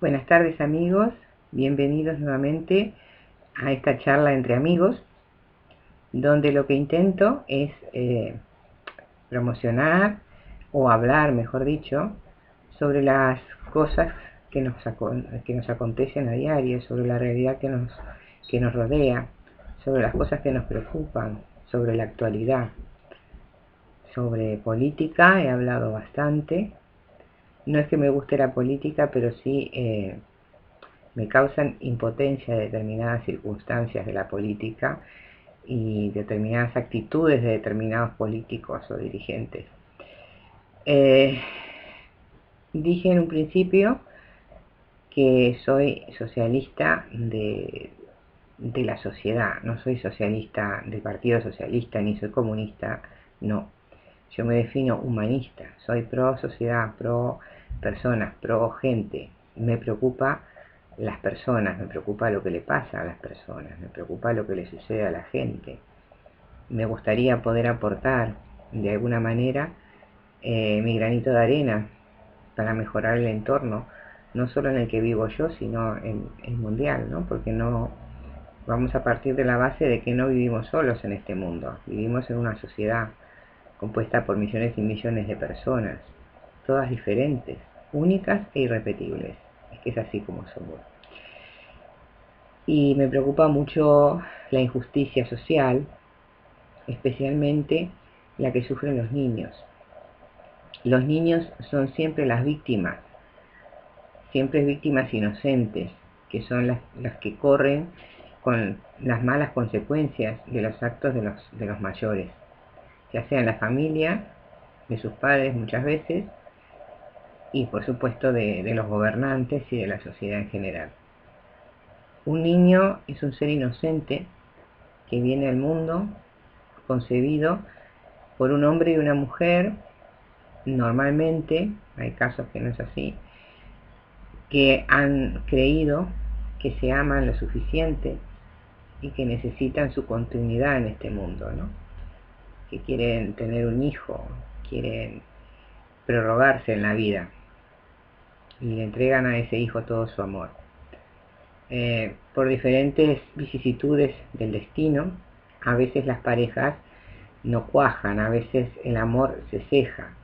Buenas tardes amigos, bienvenidos nuevamente a esta charla entre amigos, donde lo que intento es promocionar o hablar, mejor dicho, sobre las cosas que nos acontecen a diario, sobre la realidad que nos rodea, sobre las cosas que nos preocupan, sobre la actualidad. Sobre política he hablado bastante. No es que me guste la política, pero sí me causan impotencia determinadas circunstancias de la política y determinadas actitudes de determinados políticos o dirigentes. Dije en un principio que soy socialista de la sociedad, no soy socialista del Partido Socialista ni soy comunista, no. Yo me defino humanista, soy pro sociedad, pro personas, pro gente. Me preocupa las personas, me preocupa lo que le pasa a las personas, me preocupa lo que le sucede a la gente. Me gustaría poder aportar de alguna manera mi granito de arena para mejorar el entorno, no solo en el que vivo yo, sino en el mundial, ¿no? Porque no vamos a partir de la base de que no vivimos solos en este mundo, vivimos en una sociedad compuesta por millones y millones de personas, todas diferentes, únicas e irrepetibles. Es que es así como somos. Y me preocupa mucho la injusticia social, especialmente la que sufren los niños. Los niños son siempre las víctimas, siempre víctimas inocentes, que son las que corren con las malas consecuencias de los actos de los mayores, ya sea en la familia, de sus padres muchas veces, y por supuesto de los gobernantes y de la sociedad en general. Un niño es un ser inocente que viene al mundo concebido por un hombre y una mujer, normalmente, hay casos que no es así, que han creído que se aman lo suficiente y que necesitan su continuidad en este mundo, ¿no? Que quieren tener un hijo, quieren prorrogarse en la vida y le entregan a ese hijo todo su amor. Por diferentes vicisitudes del destino, a veces las parejas no cuajan, a veces el amor se seca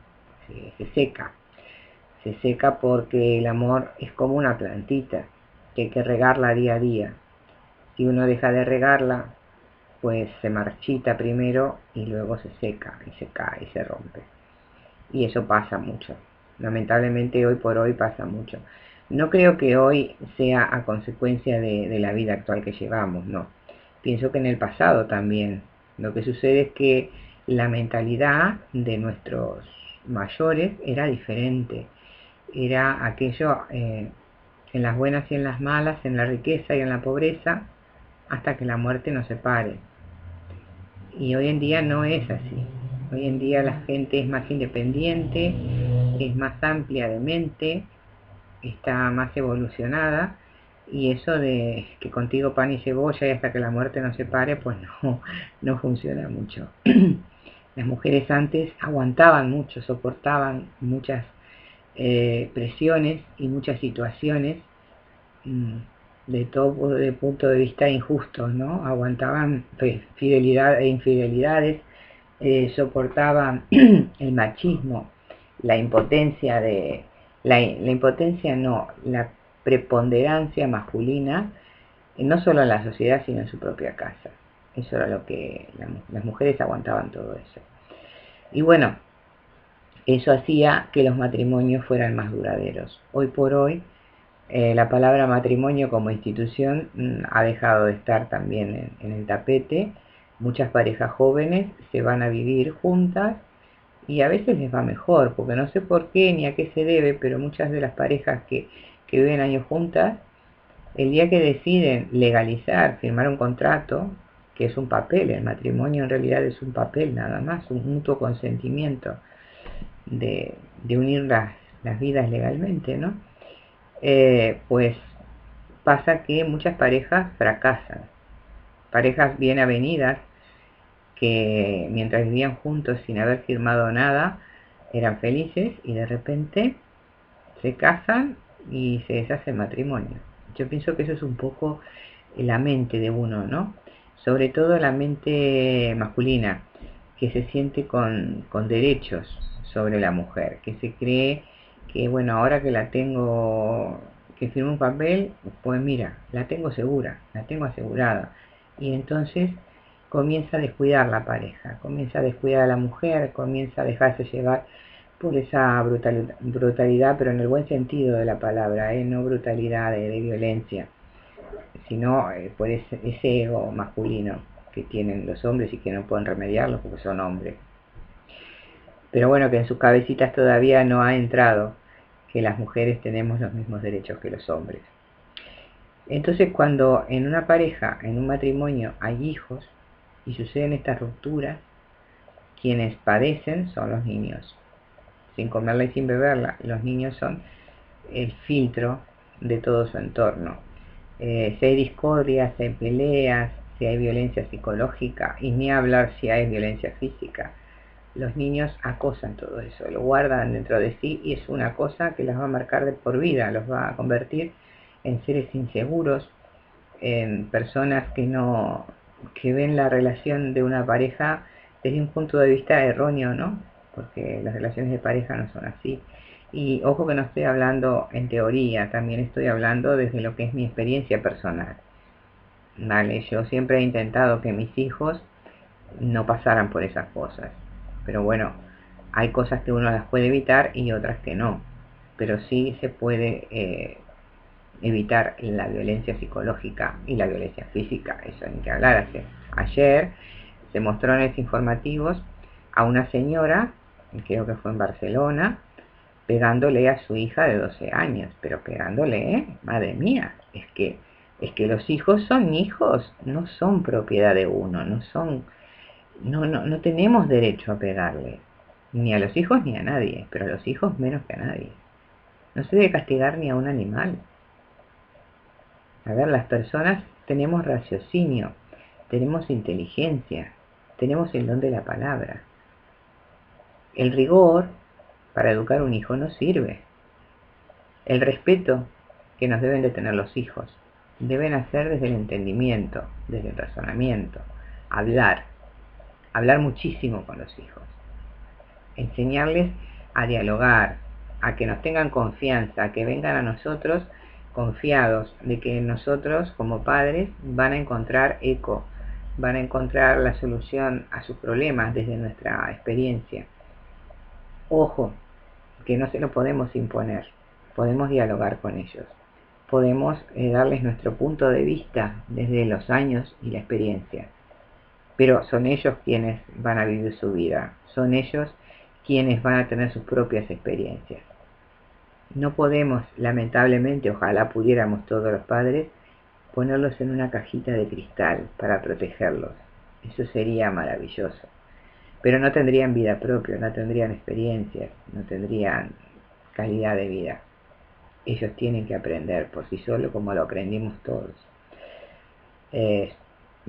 porque el amor es como una plantita que hay que regarla día a día. Si uno deja de regarla, pues se marchita primero y luego se seca y se cae y se rompe. Y eso pasa mucho. Lamentablemente hoy por hoy pasa mucho. No creo que hoy sea a consecuencia de la vida actual que llevamos, no. Pienso que en el pasado también. Lo que sucede es que la mentalidad de nuestros mayores era diferente. Era aquello en las buenas y en las malas, en la riqueza y en la pobreza, hasta que la muerte nos separe. Y hoy en día no es así. Hoy en día la gente es más independiente, es más amplia de mente, está más evolucionada, y eso de que contigo pan y cebolla y hasta que la muerte nos separe, pues no funciona mucho. Las mujeres antes aguantaban mucho, soportaban muchas presiones y muchas situaciones de todo de punto de vista injustos, ¿no? Aguantaban fidelidad e infidelidades, soportaban el machismo, la impotencia la impotencia no, la preponderancia masculina, no solo en la sociedad sino en su propia casa. Eso era lo que las mujeres aguantaban todo eso. Y bueno, eso hacía que los matrimonios fueran más duraderos. Hoy por hoy la palabra matrimonio como institución ha dejado de estar también en el tapete. Muchas parejas jóvenes se van a vivir juntas y a veces les va mejor, porque no sé por qué ni a qué se debe, pero muchas de las parejas que viven años juntas, el día que deciden legalizar, firmar un contrato, que es un papel, el matrimonio en realidad es un papel nada más, un mutuo consentimiento de unir las vidas legalmente, ¿no? Pues pasa que muchas parejas fracasan, parejas bien avenidas que mientras vivían juntos sin haber firmado nada eran felices y de repente se casan y se deshace el matrimonio. Yo pienso que eso es un poco la mente de uno, ¿no? Sobre todo la mente masculina, que se siente con derechos sobre la mujer, que se cree que, bueno, ahora que la tengo, que firme un papel, pues mira, la tengo segura, la tengo asegurada. Y entonces comienza a descuidar la pareja, comienza a descuidar a la mujer, comienza a dejarse llevar por esa brutalidad, pero en el buen sentido de la palabra, no brutalidad de violencia, sino por ese ego masculino que tienen los hombres y que no pueden remediarlo porque son hombres. Pero bueno, que en sus cabecitas todavía no ha entrado que las mujeres tenemos los mismos derechos que los hombres. Entonces cuando en una pareja, en un matrimonio, hay hijos y suceden estas rupturas, quienes padecen son los niños. Sin comerla y sin beberla, los niños son el filtro de todo su entorno. Si hay discordia, si hay peleas, si hay violencia psicológica, y ni hablar si hay violencia física, los niños acosan todo eso, lo guardan dentro de sí y es una cosa que las va a marcar de por vida, los va a convertir en seres inseguros, en personas que ven la relación de una pareja desde un punto de vista erróneo, ¿no? Porque las relaciones de pareja no son así. Y ojo que no estoy hablando en teoría, también estoy hablando desde lo que es mi experiencia personal. Vale, yo siempre he intentado que mis hijos no pasaran por esas cosas. Pero bueno, hay cosas que uno las puede evitar y otras que no. Pero sí se puede evitar la violencia psicológica y la violencia física. Eso hay que hablar. Ayer se mostró en los informativos a una señora, creo que fue en Barcelona, pegándole a su hija de 12 años, pero pegándole, madre mía, es que los hijos son hijos, no son propiedad de uno, no tenemos derecho a pegarle, ni a los hijos ni a nadie, pero a los hijos menos que a nadie. No se debe castigar ni a un animal. A ver, las personas tenemos raciocinio, tenemos inteligencia, tenemos el don de la palabra. El rigor para educar a un hijo no sirve. El respeto que nos deben de tener los hijos deben hacer desde el entendimiento, desde el razonamiento, hablar muchísimo con los hijos, enseñarles a dialogar, a que nos tengan confianza, a que vengan a nosotros confiados de que nosotros como padres van a encontrar eco, van a encontrar la solución a sus problemas desde nuestra experiencia. Ojo, que no se lo podemos imponer, podemos dialogar con ellos, podemos darles nuestro punto de vista desde los años y la experiencia, pero son ellos quienes van a vivir su vida, son ellos quienes van a tener sus propias experiencias. No podemos, lamentablemente, ojalá pudiéramos todos los padres, ponerlos en una cajita de cristal para protegerlos. Eso sería maravilloso. Pero no tendrían vida propia, no tendrían experiencias, no tendrían calidad de vida. Ellos tienen que aprender por sí solos como lo aprendimos todos.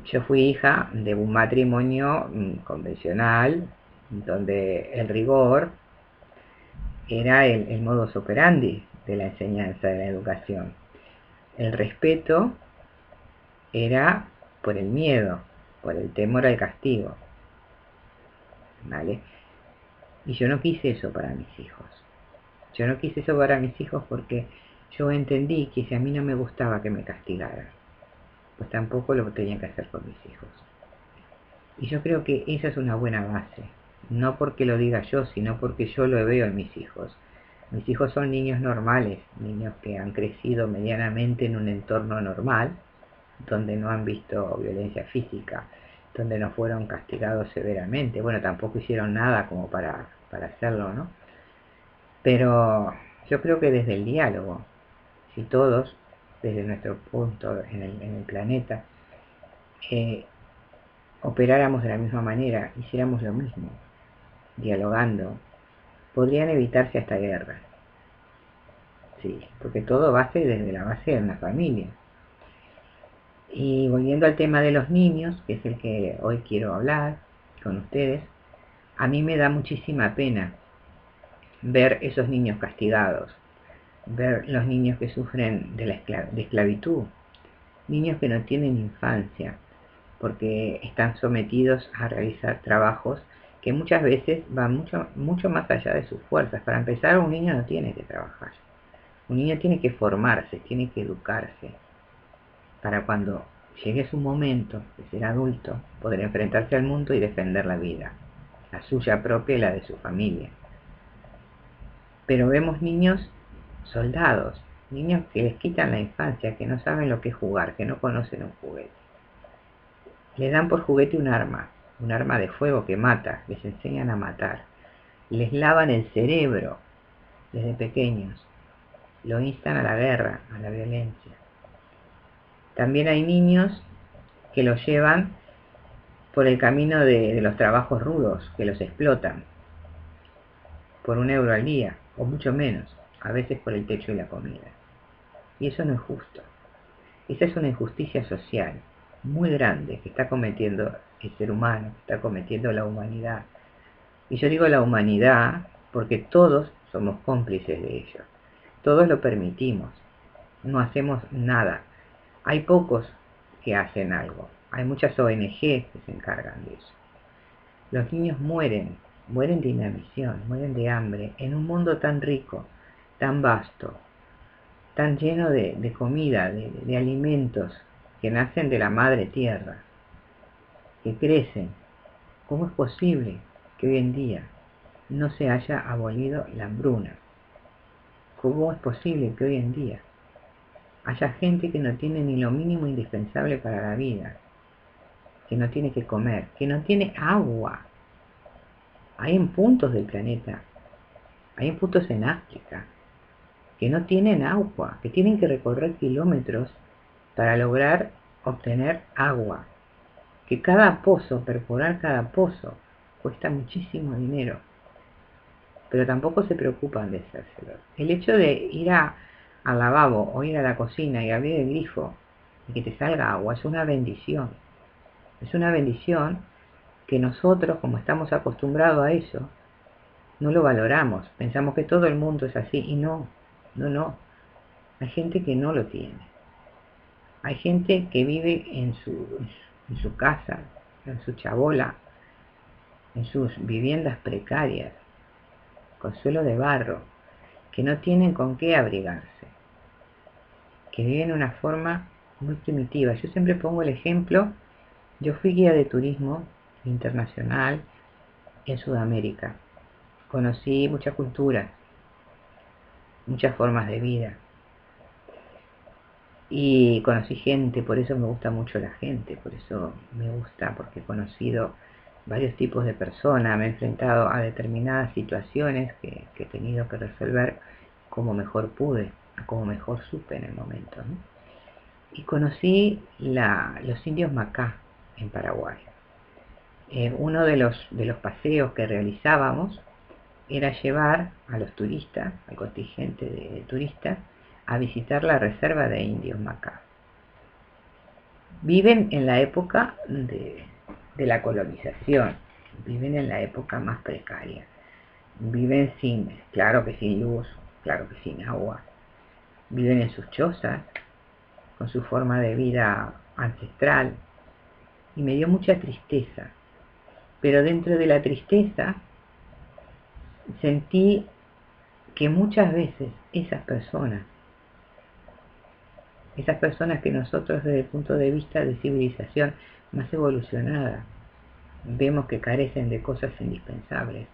Yo fui hija de un matrimonio convencional, donde el rigor era el modus operandi de la enseñanza, de la educación. El respeto era por el miedo, por el temor al castigo. ¿Vale? Y yo no quise eso para mis hijos. Yo no quise eso para mis hijos porque yo entendí que si a mí no me gustaba que me castigaran, pues tampoco lo tenía que hacer con mis hijos. Y yo creo que esa es una buena base. No porque lo diga yo, sino porque yo lo veo en mis hijos. Mis hijos son niños normales, niños que han crecido medianamente en un entorno normal, donde no han visto violencia física, donde no fueron castigados severamente. Bueno, tampoco hicieron nada como para hacerlo, ¿no? Pero yo creo que desde el diálogo, si todos, desde nuestro punto en el planeta, operáramos de la misma manera, hiciéramos lo mismo, dialogando, podrían evitarse hasta guerras. Sí, porque todo base desde la base de una familia. Y volviendo al tema de los niños, que es el que hoy quiero hablar con ustedes, a mí me da muchísima pena ver esos niños castigados. ver los niños que sufren de esclavitud, niños que no tienen infancia, porque están sometidos a realizar trabajos que muchas veces van mucho más allá de sus fuerzas. Para empezar, un niño no tiene que trabajar. Un niño tiene que formarse, tiene que educarse, para cuando llegue su momento de ser adulto, poder enfrentarse al mundo y defender la vida, la suya propia y la de su familia. Pero vemos niños soldados, niños que les quitan la infancia, que no saben lo que es jugar, que no conocen un juguete. Les dan por juguete un arma de fuego que mata, les enseñan a matar. Les lavan el cerebro desde pequeños, lo instan a la guerra, a la violencia. También hay niños que los llevan por el camino de los trabajos rudos, que los explotan por €1 al día, o mucho menos, a veces por el techo y la comida. Y eso no es justo. Esa es una injusticia social muy grande que está cometiendo el ser humano, que está cometiendo la humanidad. Y yo digo la humanidad porque todos somos cómplices de ello. Todos lo permitimos. No hacemos nada. Hay pocos que hacen algo. Hay muchas ONG que se encargan de eso. Los niños mueren de inanición, mueren de hambre, en un mundo tan rico, tan vasto, tan lleno de comida, de alimentos que nacen de la madre tierra, que crecen. ¿Cómo es posible que hoy en día no se haya abolido la hambruna? ¿Cómo es posible que hoy en día haya gente que no tiene ni lo mínimo indispensable para la vida, que no tiene que comer, que no tiene agua? Hay en puntos del planeta, hay en puntos en África, que no tienen agua, que tienen que recorrer kilómetros para lograr obtener agua, que cada pozo, perforar cada pozo, cuesta muchísimo dinero, pero tampoco se preocupan de hacérselo. El hecho de ir al lavabo o ir a la cocina y abrir el grifo y que te salga agua es una bendición. Es una bendición que nosotros, como estamos acostumbrados a eso, no lo valoramos. Pensamos que todo el mundo es así y no. Hay gente que no lo tiene. Hay gente que vive en su casa, en su chabola, en sus viviendas precarias, con suelo de barro, que no tienen con qué abrigarse, que viven de una forma muy primitiva. Yo siempre pongo el ejemplo, yo fui guía de turismo internacional en Sudamérica. Conocí mucha cultura, muchas formas de vida. Y conocí gente, por eso me gusta mucho la gente, por eso me gusta, porque he conocido varios tipos de personas, me he enfrentado a determinadas situaciones que he tenido que resolver como mejor pude, como mejor supe en el momento, ¿no? Y conocí los indios Macá en Paraguay. Uno de los paseos que realizábamos era llevar a los turistas, al contingente de turistas, a visitar la reserva de indios Macá. Viven en la época de la colonización, viven en la época más precaria, viven claro que sin luz, claro que sin agua, viven en sus chozas, con su forma de vida ancestral, y me dio mucha tristeza, pero dentro de la tristeza sentí que muchas veces esas personas que nosotros desde el punto de vista de civilización más evolucionada vemos que carecen de cosas indispensables,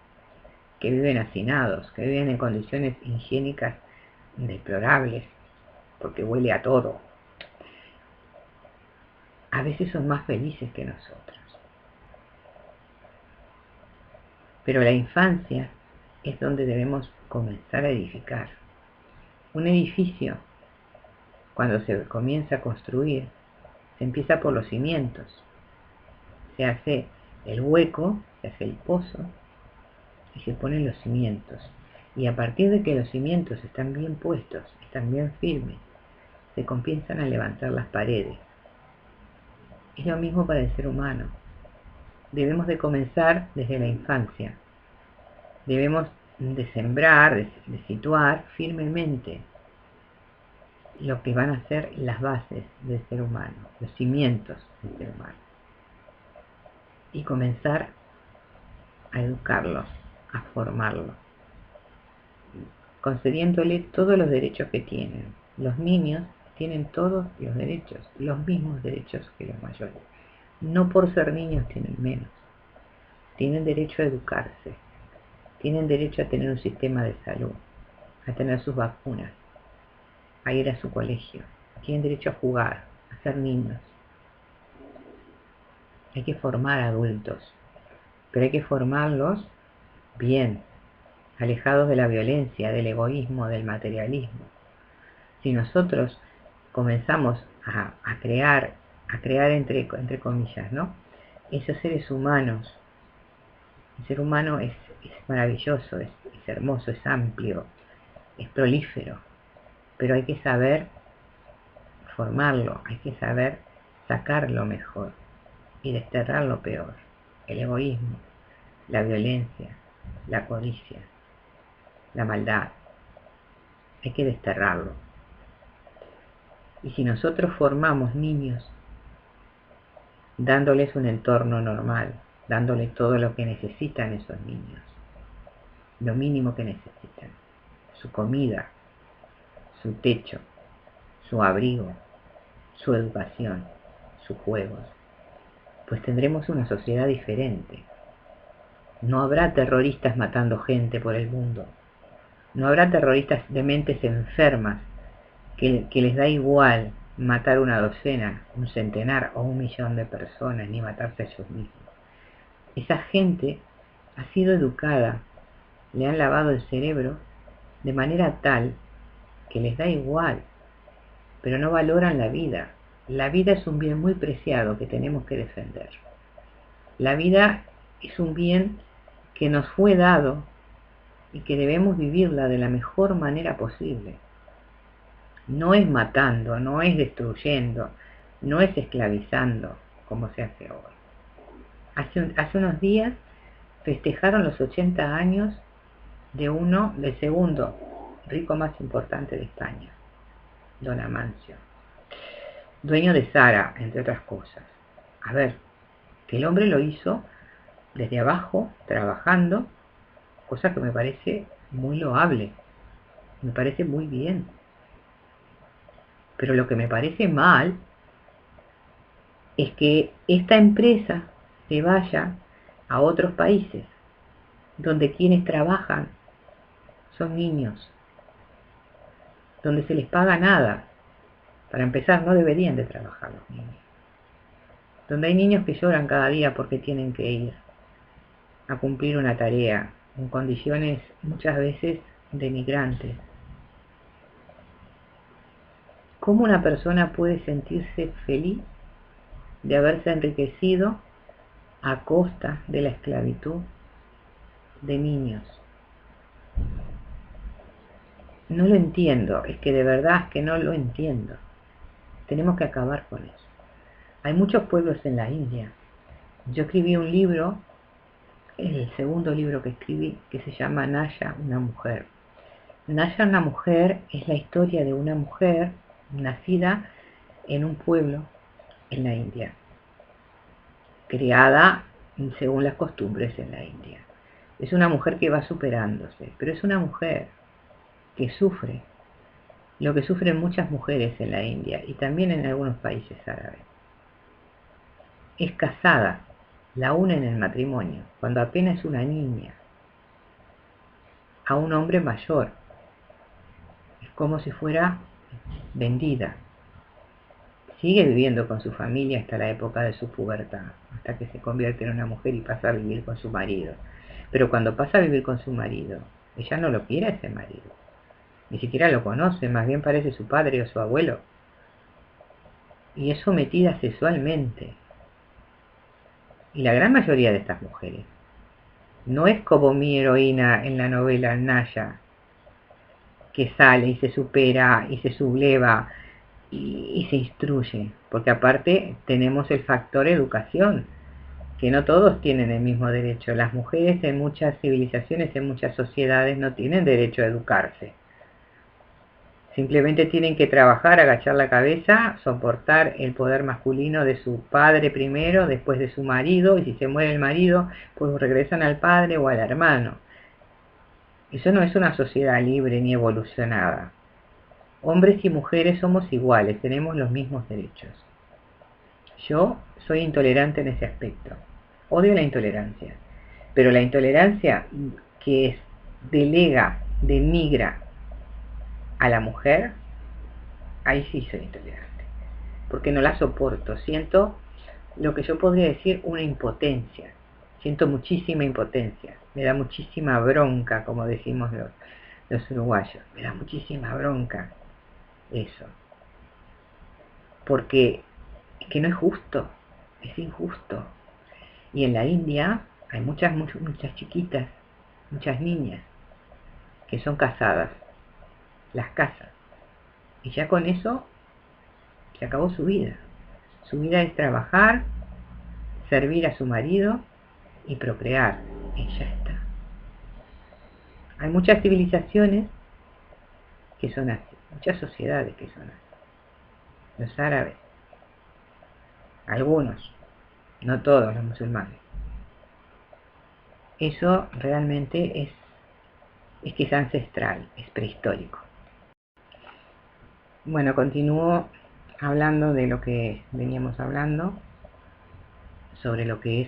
que viven hacinados, que viven en condiciones higiénicas deplorables, porque huele a todo, a veces son más felices que nosotros. Pero la infancia es donde debemos comenzar a edificar. Un edificio, cuando se comienza a construir, se empieza por los cimientos. Se hace el hueco, se hace el pozo y se ponen los cimientos. Y a partir de que los cimientos están bien puestos, están bien firmes, se comienzan a levantar las paredes. Es lo mismo para el ser humano. Debemos de comenzar desde la infancia. Debemos de sembrar, de situar firmemente lo que van a ser las bases del ser humano, los cimientos del ser humano. Y comenzar a educarlos, a formarlos, concediéndole todos los derechos que tienen. Los niños tienen todos los derechos, los mismos derechos que los mayores. No por ser niños tienen menos. Tienen derecho a educarse, tienen derecho a tener un sistema de salud, a tener sus vacunas, a ir a su colegio, tienen derecho a jugar, a ser niños. Hay que formar adultos, pero hay que formarlos bien, alejados de la violencia, del egoísmo, del materialismo. Si nosotros comenzamos a crear entre comillas, ¿no? Esos seres humanos, el ser humano es maravilloso, es hermoso, es amplio, es prolífero, pero hay que saber formarlo, hay que saber sacar lo mejor y desterrar lo peor, el egoísmo, la violencia, la codicia, la maldad. Hay que desterrarlo. Y si nosotros formamos niños dándoles un entorno normal, dándoles todo lo que necesitan esos niños, lo mínimo que necesitan, su comida, su techo, su abrigo, su educación, sus juegos, pues tendremos una sociedad diferente. No habrá terroristas matando gente por el mundo. No habrá terroristas de mentes enfermas que les da igual matar una docena, un centenar o 1.000.000 de personas, ni matarse a ellos mismos. Esa gente ha sido educada, le han lavado el cerebro de manera tal que les da igual, pero no valoran la vida. La vida es un bien muy preciado que tenemos que defender. La vida es un bien que nos fue dado y que debemos vivirla de la mejor manera posible. No es matando, no es destruyendo, no es esclavizando como se hace hoy. Hace unos días festejaron los 80 años del segundo rico más importante de España, don Amancio, dueño de Zara, entre otras cosas. A ver, que el hombre lo hizo desde abajo, trabajando, cosa que me parece muy loable, me parece muy bien. Pero lo que me parece mal es que esta empresa se vaya a otros países donde quienes trabajan son niños, donde se les paga nada. Para empezar, no deberían de trabajar los niños. Donde hay niños que lloran cada día porque tienen que ir a cumplir una tarea en condiciones muchas veces denigrantes. ¿Cómo una persona puede sentirse feliz de haberse enriquecido a costa de la esclavitud de niños? No lo entiendo, es que de verdad es que no lo entiendo. Tenemos que acabar con eso. Hay muchos pueblos en la India. Yo escribí un libro, el segundo libro que escribí, que se llama Naya, una mujer. Naya, una mujer, es la historia de una mujer nacida en un pueblo en la India, criada según las costumbres en la India. Es una mujer que va superándose, pero es una mujer que sufre lo que sufren muchas mujeres en la India y también en algunos países árabes. Es casada, la une en el matrimonio, cuando apenas es una niña, a un hombre mayor. Es como si fuera vendida. Sigue viviendo con su familia hasta la época de su pubertad, hasta que se convierte en una mujer y pasa a vivir con su marido. Pero cuando pasa a vivir con su marido, ella no lo quiere a ese marido. Ni siquiera lo conoce, más bien parece su padre o su abuelo. Y es sometida sexualmente. Y la gran mayoría de estas mujeres no es como mi heroína en la novela Naya, que sale y se supera y se subleva y se instruye, porque aparte tenemos el factor educación, que no todos tienen el mismo derecho. Las mujeres en muchas civilizaciones, en muchas sociedades no tienen derecho a educarse. Simplemente tienen que trabajar, agachar la cabeza, soportar el poder masculino de su padre primero, después de su marido, y si se muere el marido, pues regresan al padre o al hermano. Eso no es una sociedad libre ni evolucionada. Hombres y mujeres somos iguales, tenemos los mismos derechos. Yo soy intolerante en ese aspecto. Odio la intolerancia. Pero la intolerancia que delega, denigra a la mujer, ahí sí soy intolerante. Porque no la soporto. Siento lo que yo podría decir una impotencia. Siento muchísima impotencia. Me da muchísima bronca, como decimos los uruguayos. Me da muchísima bronca eso. Porque es que no es justo. Es injusto. Y en la India hay muchas chiquitas, muchas niñas que son casadas, las casan, y ya con eso se acabó su vida. Su vida es trabajar, servir a su marido y procrear, y ya está. Hay muchas civilizaciones que son así, muchas sociedades que son así. Los árabes, algunos, no todos los musulmanes. Eso realmente es que es ancestral, es prehistórico. Bueno, continúo hablando de lo que veníamos hablando, sobre lo que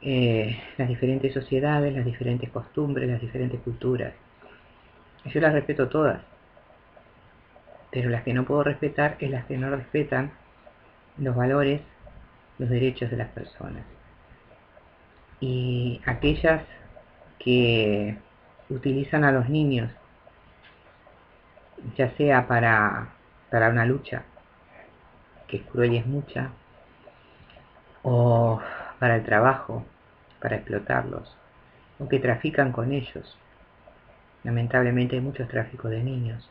es las diferentes sociedades, las diferentes costumbres, las diferentes culturas. Yo las respeto todas, pero las que no puedo respetar es las que no respetan los valores, los derechos de las personas. Y aquellas que utilizan a los niños, ya sea para una lucha, que es cruel y es mucha, o para el trabajo, para explotarlos, o que trafican con ellos. Lamentablemente hay muchos tráficos de niños.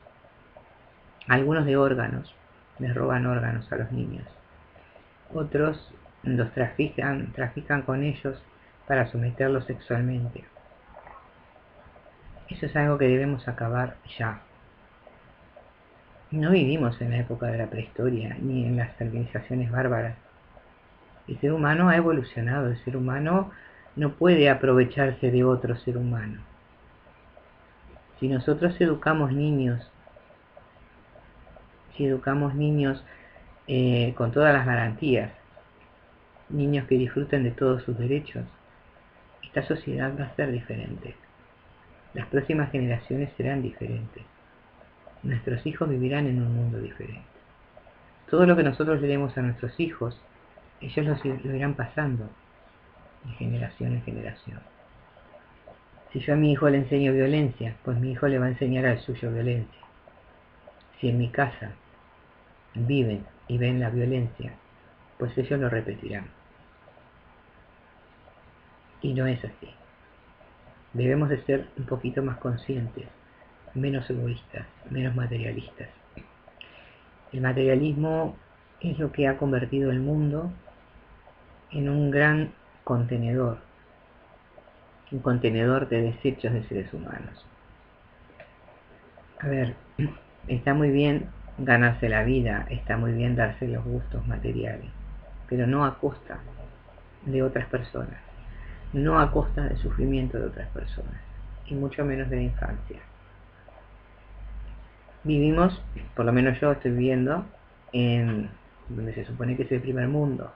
Algunos de órganos, les roban órganos a los niños. Otros los trafican con ellos para someterlos sexualmente. Eso es algo que debemos acabar ya. No vivimos en la época de la prehistoria, ni en las civilizaciones bárbaras. El ser humano ha evolucionado, el ser humano no puede aprovecharse de otro ser humano. Si nosotros educamos niños, con todas las garantías, niños que disfruten de todos sus derechos, esta sociedad va a ser diferente. Las próximas generaciones serán diferentes. Nuestros hijos vivirán en un mundo diferente. Todo lo que nosotros le demos a nuestros hijos, ellos lo irán pasando de generación en generación. Si yo a mi hijo le enseño violencia, pues mi hijo le va a enseñar al suyo violencia. Si en mi casa viven y ven la violencia, pues ellos lo repetirán. Y no es así. Debemos de ser un poquito más conscientes, menos egoístas, menos materialistas. El materialismo es lo que ha convertido el mundo en un gran contenedor, un contenedor de desechos de seres humanos. A ver, está muy bien ganarse la vida, está muy bien darse los gustos materiales, pero no a costa de otras personas, no a costa del sufrimiento de otras personas, y mucho menos de la infancia. Vivimos, por lo menos yo estoy viviendo, en donde se supone que es el primer mundo,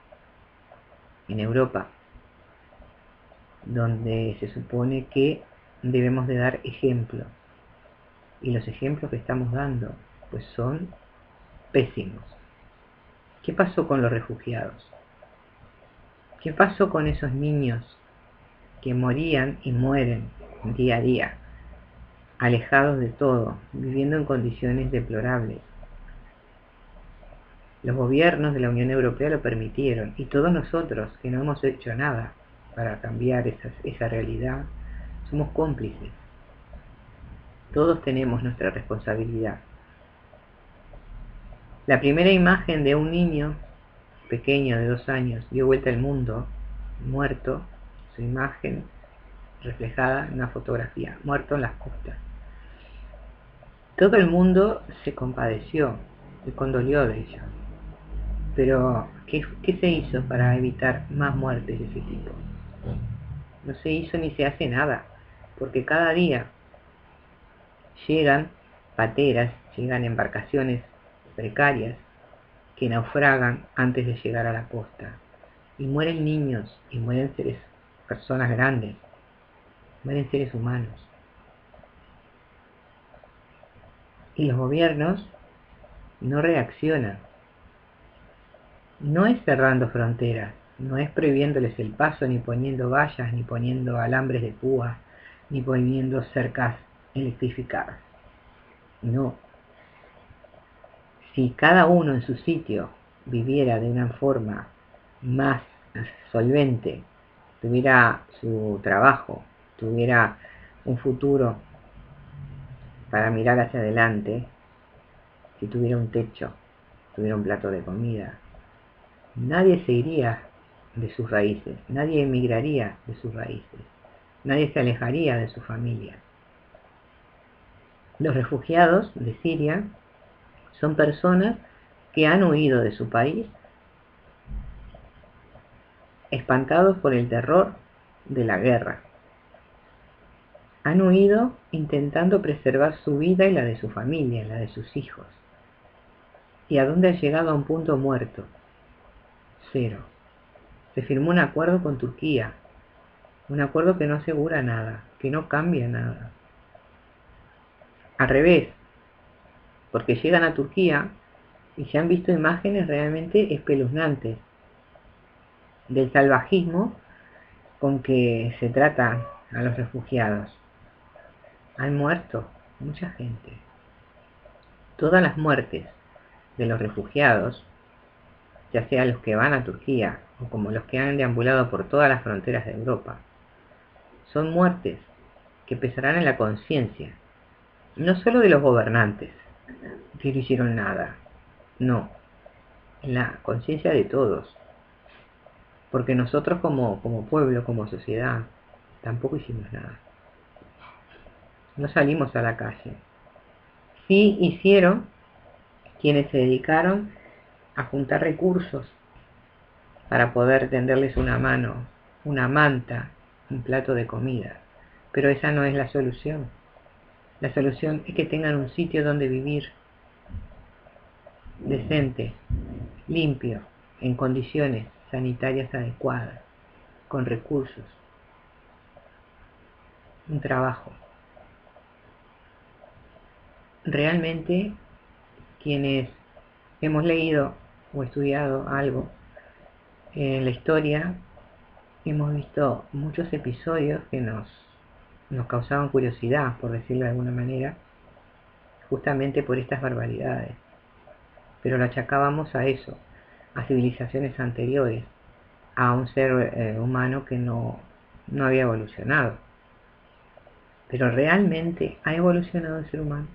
en Europa, donde se supone que debemos de dar ejemplo, y los ejemplos que estamos dando pues son pésimos. ¿Qué pasó con los refugiados? ¿Qué pasó con esos niños que morían y mueren día a día, alejados de todo, viviendo en condiciones deplorables? Los gobiernos de la Unión Europea lo permitieron, y todos nosotros que no hemos hecho nada para cambiar esa realidad, somos cómplices. Todos tenemos nuestra responsabilidad. La primera imagen de un niño pequeño de 2 años dio vuelta al mundo, muerto, su imagen reflejada en una fotografía, muerto en las costas. Todo el mundo se compadeció, se condolió de ellos. Pero, ¿qué se hizo para evitar más muertes de ese tipo? No se hizo ni se hace nada, porque cada día llegan pateras, llegan embarcaciones precarias que naufragan antes de llegar a la costa. Y mueren niños, y mueren personas grandes, mueren seres humanos. Y los gobiernos no reaccionan. No es cerrando fronteras, no es prohibiéndoles el paso, ni poniendo vallas, ni poniendo alambres de púa, ni poniendo cercas electrificadas. No. Si cada uno en su sitio viviera de una forma más solvente, tuviera su trabajo, tuviera un futuro para mirar hacia adelante, si tuviera un techo, tuviera un plato de comida, nadie se iría de sus raíces, nadie emigraría de sus raíces, nadie se alejaría de su familia. Los refugiados de Siria son personas que han huido de su país espantados por el terror de la guerra. Han huido intentando preservar su vida y la de su familia, la de sus hijos. ¿Y a dónde ha llegado? A un punto muerto? Cero. Se firmó un acuerdo con Turquía, un acuerdo que no asegura nada, que no cambia nada. Al revés, porque llegan a Turquía y se han visto imágenes realmente espeluznantes del salvajismo con que se trata a los refugiados. Han muerto mucha gente. Todas las muertes de los refugiados, ya sea los que van a Turquía o como los que han deambulado por todas las fronteras de Europa, son muertes que pesarán en la conciencia, no solo de los gobernantes, que no hicieron nada, no, en la conciencia de todos, porque nosotros como pueblo, como sociedad, tampoco hicimos nada. No salimos a la calle. Sí hicieron quienes se dedicaron a juntar recursos para poder tenderles una mano, una manta, un plato de comida. Pero esa no es la solución. La solución es que tengan un sitio donde vivir decente, limpio, en condiciones sanitarias adecuadas, con recursos, un trabajo. Realmente, quienes hemos leído o estudiado algo en la historia, hemos visto muchos episodios que nos causaban curiosidad, por decirlo de alguna manera, justamente por estas barbaridades. Pero lo achacábamos a eso, a civilizaciones anteriores, a un ser humano que no había evolucionado. Pero realmente ha evolucionado el ser humano.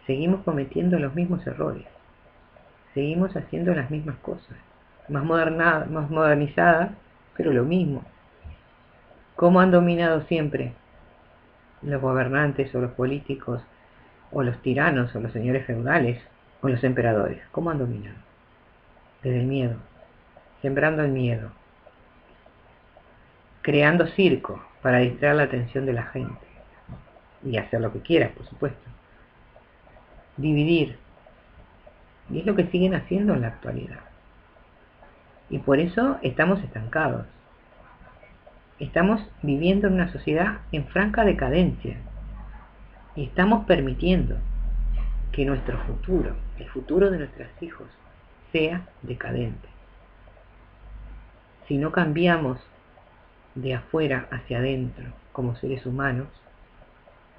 Seguimos cometiendo los mismos errores, seguimos haciendo las mismas cosas, más modernizadas, pero lo mismo. ¿Cómo han dominado siempre los gobernantes o los políticos o los tiranos o los señores feudales o los emperadores? ¿Cómo han dominado? Desde el miedo, sembrando el miedo, creando circo para distraer la atención de la gente y hacer lo que quieras, por supuesto. Dividir. Y es lo que siguen haciendo en la actualidad. Y por eso estamos estancados. Estamos viviendo en una sociedad en franca decadencia. Y estamos permitiendo que nuestro futuro, el futuro de nuestros hijos, sea decadente. Si no cambiamos de afuera hacia adentro como seres humanos,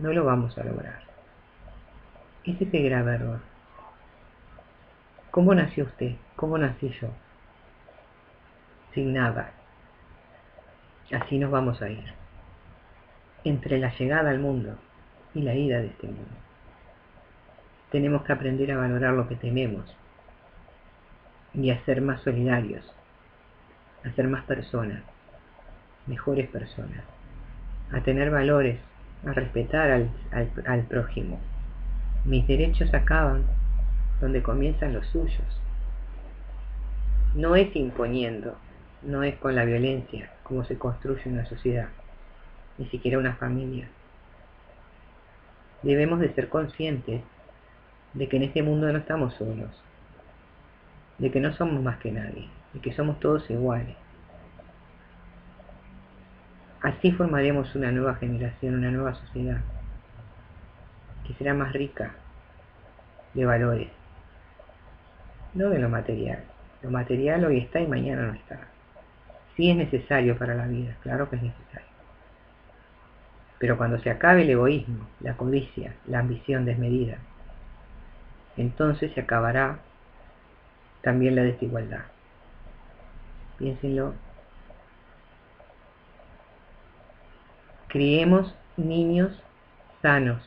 no lo vamos a lograr. Ese es el grave error. ¿Cómo nació usted? ¿Cómo nací yo? Sin nada. Así nos vamos a ir. Entre la llegada al mundo y la ida de este mundo. Tenemos que aprender a valorar lo que tenemos y a ser más solidarios, a ser más personas, mejores personas, a tener valores, a respetar al prójimo, Mis derechos acaban donde comienzan los suyos. No es imponiendo, no es con la violencia como se construye una sociedad, ni siquiera una familia. Debemos de ser conscientes de que en este mundo no estamos solos, de que no somos más que nadie, de que somos todos iguales. Así formaremos una nueva generación, una nueva sociedad, que será más rica de valores, no de lo material. Lo material hoy está y mañana no está. Sí es necesario para la vida, claro que es necesario. Pero cuando se acabe el egoísmo, la codicia, la ambición desmedida, entonces se acabará también la desigualdad. Piénsenlo. Criemos niños sanos,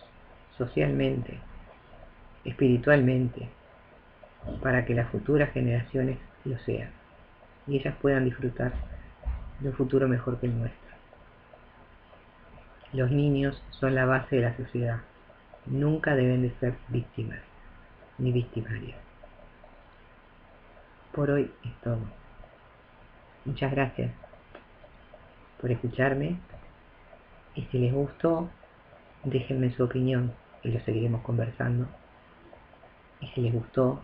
socialmente, espiritualmente, para que las futuras generaciones lo sean y ellas puedan disfrutar de un futuro mejor que el nuestro. Los niños son la base de la sociedad. Nunca deben de ser víctimas ni victimarios. Por hoy es todo. Muchas gracias por escucharme y si les gustó, déjenme su opinión y lo seguiremos conversando. Y si les gustó,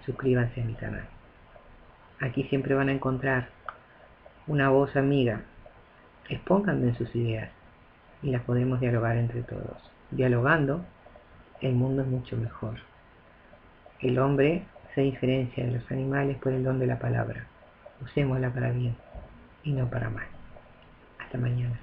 suscríbanse a mi canal. Aquí siempre van a encontrar una voz amiga. Expónganme en sus ideas y las podemos dialogar entre todos. Dialogando, el mundo es mucho mejor. El hombre se diferencia de los animales por el don de la palabra. Usémosla para bien y no para mal. Hasta mañana.